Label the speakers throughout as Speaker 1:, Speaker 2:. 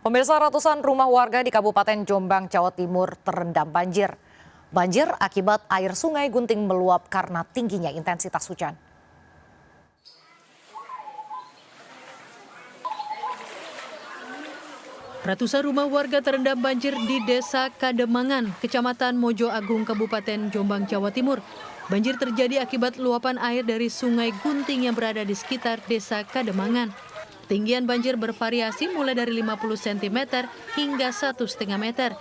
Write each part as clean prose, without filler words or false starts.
Speaker 1: Pemirsa, ratusan rumah warga di Kabupaten Jombang, Jawa Timur terendam banjir. Banjir akibat air sungai Gunting meluap karena tingginya intensitas hujan.
Speaker 2: Ratusan rumah warga terendam banjir di Desa Kademangan, Kecamatan Mojo Agung, Kabupaten Jombang, Jawa Timur. Banjir terjadi akibat luapan air dari sungai Gunting yang berada di sekitar Desa Kademangan. Ketinggian banjir bervariasi mulai dari 50 cm hingga 1,5 meter.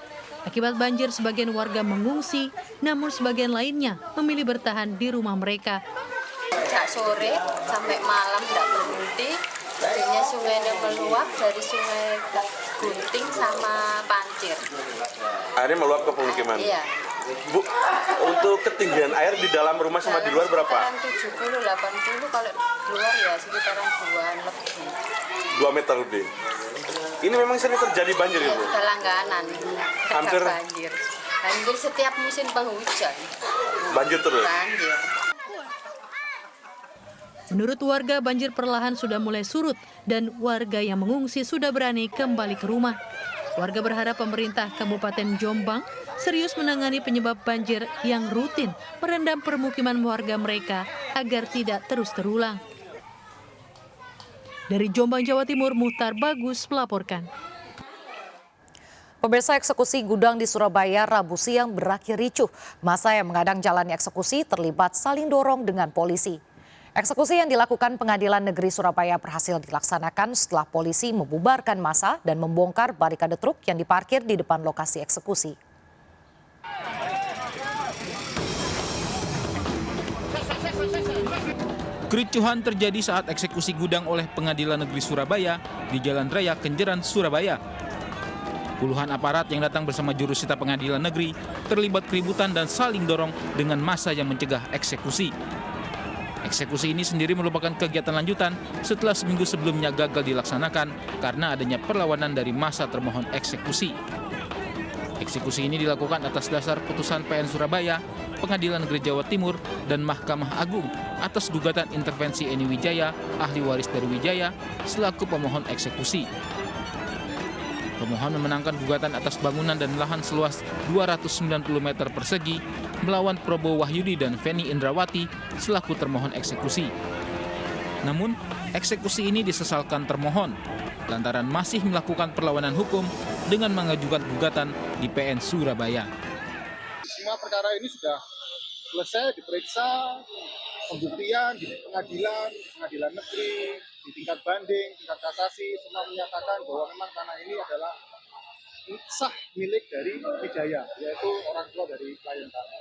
Speaker 2: Akibat banjir, sebagian warga mengungsi, namun sebagian lainnya memilih bertahan di rumah mereka.
Speaker 3: Sejak sore sampai malam tidak berhenti, akhirnya sungainya meluap dari sungai Gunting sama Pancir.
Speaker 4: Airnya meluap ke pemukiman?
Speaker 3: Iya.
Speaker 4: Bu, untuk ketinggian air di dalam rumah sama di luar berapa?
Speaker 3: 70-80, kalau luar ya sekitaran 2 lebih.
Speaker 4: 2 meter lebih. Ini memang sering terjadi banjir
Speaker 3: Ya,
Speaker 4: Ibu?
Speaker 3: sudah langganan.
Speaker 4: Hampir
Speaker 3: banjir. Banjir setiap musim penghujan.
Speaker 4: Banjir terus?
Speaker 3: Banjir.
Speaker 2: Menurut warga, banjir perlahan sudah mulai surut dan warga yang mengungsi sudah berani kembali ke rumah. Warga berharap pemerintah Kabupaten Jombang serius menangani penyebab banjir yang rutin merendam permukiman warga mereka agar tidak terus terulang. Dari Jombang, Jawa Timur, Muhtar Bagus melaporkan.
Speaker 1: Pemirsa, eksekusi gudang di Surabaya Rabu siang berakhir ricuh. Massa yang menghadang jalannya eksekusi terlibat saling dorong dengan polisi. Eksekusi yang dilakukan Pengadilan Negeri Surabaya berhasil dilaksanakan setelah polisi membubarkan massa dan membongkar barikade truk yang diparkir di depan lokasi eksekusi.
Speaker 5: Kericuhan terjadi saat eksekusi gudang oleh Pengadilan Negeri Surabaya di Jalan Raya Kenjeran, Surabaya. Puluhan aparat yang datang bersama jurusita Pengadilan Negeri terlibat keributan dan saling dorong dengan massa yang mencegah eksekusi. Eksekusi ini sendiri merupakan kegiatan lanjutan setelah seminggu sebelumnya gagal dilaksanakan karena adanya perlawanan dari massa termohon eksekusi. Eksekusi ini dilakukan atas dasar putusan PN Surabaya, Pengadilan Negeri Jawa Timur, dan Mahkamah Agung atas gugatan intervensi Eni Wijaya, ahli waris dari Wijaya, selaku pemohon eksekusi. Pemohon memenangkan gugatan atas bangunan dan lahan seluas 290 meter persegi melawan Probo Wahyudi dan Feni Indrawati selaku termohon eksekusi. Namun, eksekusi ini disesalkan termohon lantaran masih melakukan perlawanan hukum dengan mengajukan gugatan di PN Surabaya.
Speaker 6: Semua perkara ini sudah selesai diperiksa, pembuktian di pengadilan negeri, di tingkat banding, tingkat kasasi, semua menyatakan bahwa memang tanah ini adalah sah milik dari Wijaya, yaitu orang tua dari klien kami.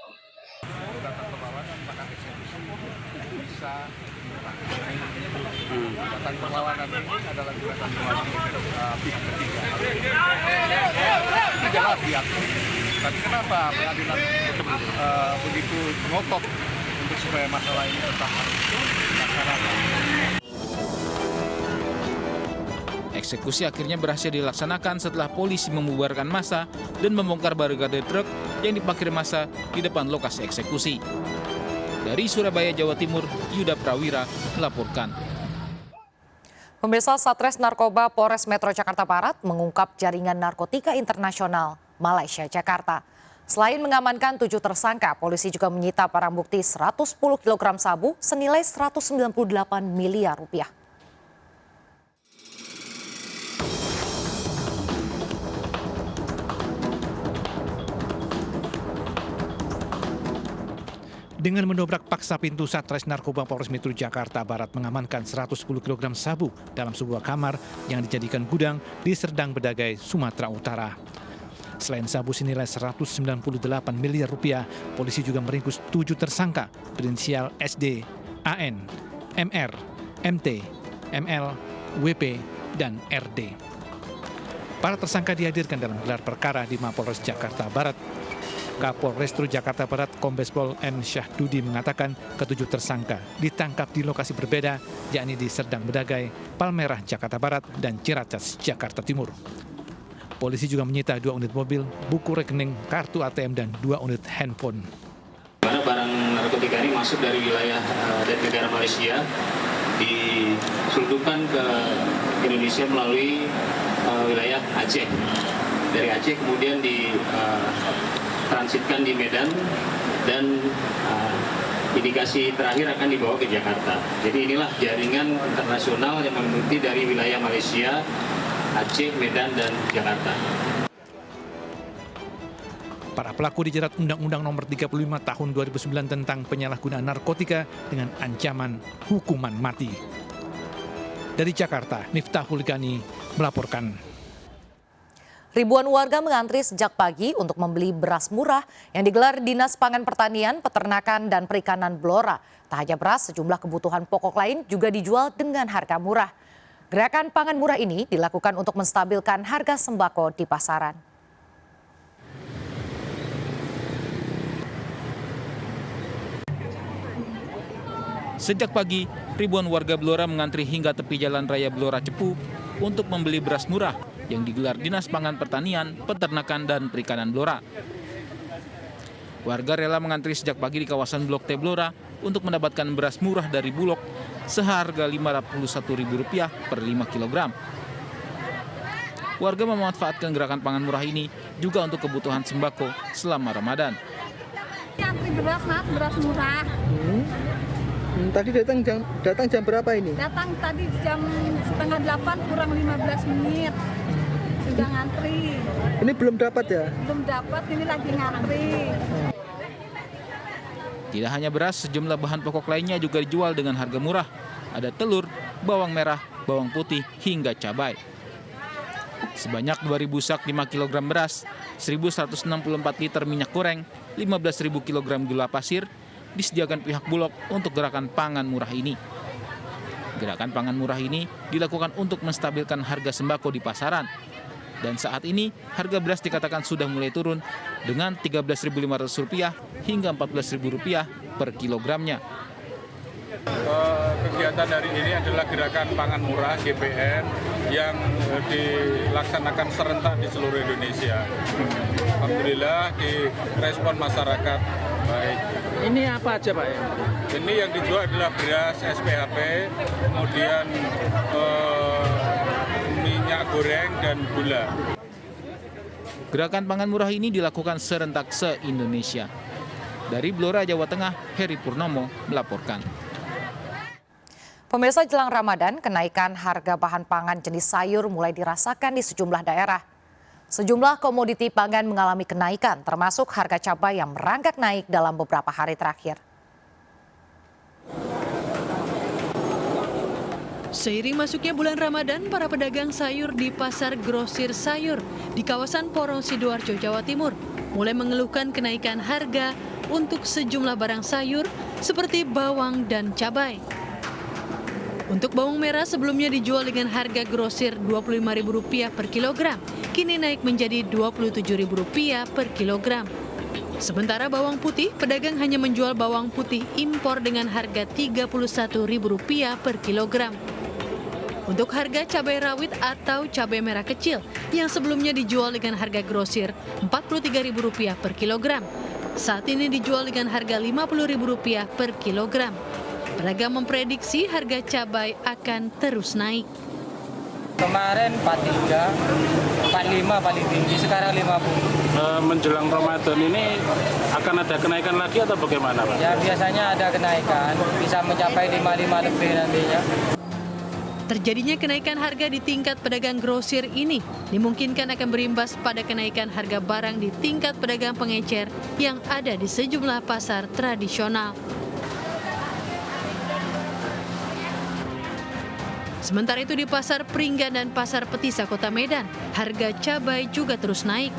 Speaker 6: Gugatan perlawanan maka eksekusi bisa gugatan perlawanan ini adalah gugatan pihak ketiga. Tidaklah pihak. Tapi kenapa pengadilan begitu ngotot untuk supaya masalah ini tetap dilaksanakan?
Speaker 5: Eksekusi akhirnya berhasil dilaksanakan setelah polisi membubarkan massa dan membongkar barikade truk yang diparkir massa di depan lokasi eksekusi. Dari Surabaya, Jawa Timur, Yuda Prawira melaporkan.
Speaker 1: Pemirsa, Satres Narkoba Polres Metro Jakarta Barat mengungkap jaringan narkotika internasional Malaysia Jakarta. Selain mengamankan 7 tersangka, polisi juga menyita barang bukti 110 kg sabu senilai 198 miliar rupiah.
Speaker 7: Dengan mendobrak paksa pintu, Satres Narkoba Polres Metro Jakarta Barat mengamankan 110 kg sabu dalam sebuah kamar yang dijadikan gudang di Serdang Bedagai, Sumatera Utara. Selain sabu senilai 198 miliar rupiah, polisi juga meringkus 7 tersangka berinisial SD, AN, MR, MT, ML, WP, dan RD. Para tersangka dihadirkan dalam gelar perkara di Mapolres Jakarta Barat. Kapolrestro Jakarta Barat Kombes Pol M. Syahdudi mengatakan ketujuh tersangka ditangkap di lokasi berbeda, yakni di Serdang Bedagai, Palmerah Jakarta Barat, dan Ciracas Jakarta Timur. Polisi juga menyita 2 unit mobil, buku rekening, kartu ATM, dan 2 unit handphone.
Speaker 8: Barang narkotika ini masuk dari wilayah dari negara Malaysia, diselundupkan ke Indonesia melalui wilayah Aceh. Dari Aceh kemudian ditransitkan di Medan dan indikasi terakhir akan dibawa ke Jakarta. Jadi inilah jaringan internasional yang meliputi dari wilayah Malaysia, Aceh, Medan, dan Jakarta.
Speaker 7: Para pelaku dijerat Undang-Undang Nomor 35 Tahun 2009 tentang penyalahgunaan narkotika dengan ancaman hukuman mati. Dari Jakarta, Miftahul Ghani melaporkan.
Speaker 1: Ribuan warga mengantri sejak pagi untuk membeli beras murah yang digelar Dinas Pangan Pertanian, Peternakan, dan Perikanan Blora. Tak hanya beras, sejumlah kebutuhan pokok lain juga dijual dengan harga murah. Gerakan pangan murah ini dilakukan untuk menstabilkan harga sembako di pasaran.
Speaker 5: Sejak pagi, ribuan warga Blora mengantri hingga tepi Jalan Raya Blora Cepu untuk membeli beras murah yang digelar Dinas Pangan Pertanian, Peternakan, dan Perikanan Blora. Warga rela mengantri sejak pagi di kawasan Blok T Blora untuk mendapatkan beras murah dari Bulog seharga Rp51.000 per 5 kg. Warga memanfaatkan gerakan pangan murah ini juga untuk kebutuhan sembako selama Ramadan.
Speaker 9: Antri beras, Mas, beras murah.
Speaker 10: Tadi datang jam berapa ini?
Speaker 9: Datang tadi jam 7:30 kurang 15 menit. Sudah ngantri.
Speaker 10: Ini belum dapat ya?
Speaker 9: Belum dapat, ini lagi ngantri.
Speaker 5: Tidak hanya beras, sejumlah bahan pokok lainnya juga dijual dengan harga murah. Ada telur, bawang merah, bawang putih, hingga cabai. Sebanyak 2.000 sak 5 kg beras, 1.164 liter minyak goreng, 15.000 kg gula pasir, disediakan pihak Bulog untuk gerakan pangan murah ini. Gerakan pangan murah ini dilakukan untuk menstabilkan harga sembako di pasaran. Dan saat ini harga beras dikatakan sudah mulai turun dengan Rp13.500 hingga Rp14.000 per kilogramnya.
Speaker 11: Kegiatan hari ini adalah gerakan pangan murah GPN yang dilaksanakan serentak di seluruh Indonesia. Alhamdulillah direspon masyarakat baik.
Speaker 10: Ini apa aja Pak?
Speaker 11: Ini yang dijual adalah beras SPHP, kemudian minyak goreng dan gula.
Speaker 5: Gerakan pangan murah ini dilakukan serentak se-Indonesia. Dari Blora, Jawa Tengah, Heri Purnomo melaporkan.
Speaker 1: Pemirsa, jelang Ramadan, kenaikan harga bahan pangan jenis sayur mulai dirasakan di sejumlah daerah. Sejumlah komoditi pangan mengalami kenaikan, termasuk harga cabai yang merangkak naik dalam beberapa hari terakhir.
Speaker 2: Seiring masuknya bulan Ramadan, para pedagang sayur di Pasar Grosir Sayur di kawasan Porong Sidoarjo, Jawa Timur mulai mengeluhkan kenaikan harga untuk sejumlah barang sayur seperti bawang dan cabai. Untuk bawang merah sebelumnya dijual dengan harga grosir Rp25.000 per kilogram, kini naik menjadi Rp27.000 per kilogram. Sementara bawang putih, pedagang hanya menjual bawang putih impor dengan harga Rp31.000 per kilogram. Untuk harga cabai rawit atau cabai merah kecil yang sebelumnya dijual dengan harga grosir Rp43.000 per kilogram, saat ini dijual dengan harga Rp50.000 per kilogram. Pedagang memprediksi harga cabai akan terus naik.
Speaker 10: Kemarin 43, 45 paling tinggi, sekarang 50.
Speaker 11: Menjelang Ramadan ini akan ada kenaikan lagi atau bagaimana Pak?
Speaker 10: Ya biasanya ada kenaikan, bisa mencapai 55 lebih nantinya.
Speaker 2: Terjadinya kenaikan harga di tingkat pedagang grosir ini dimungkinkan akan berimbas pada kenaikan harga barang di tingkat pedagang pengecer yang ada di sejumlah pasar tradisional. Sementara itu di Pasar Pringgan dan Pasar Petisa Kota Medan, harga cabai juga terus naik.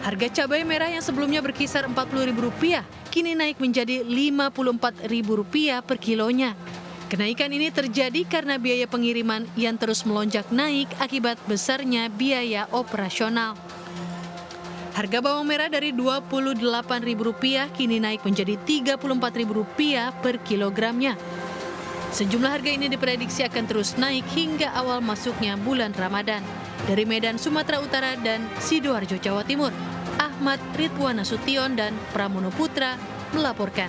Speaker 2: Harga cabai merah yang sebelumnya berkisar Rp40.000 kini naik menjadi Rp54.000 per kilonya. Kenaikan ini terjadi karena biaya pengiriman yang terus melonjak naik akibat besarnya biaya operasional. Harga bawang merah dari Rp28.000 kini naik menjadi Rp34.000 per kilogramnya. Sejumlah harga ini diprediksi akan terus naik hingga awal masuknya bulan Ramadan. Dari Medan, Sumatera Utara dan Sidoarjo, Jawa Timur, Ahmad Ridwan Nasution dan Pramono Putra melaporkan.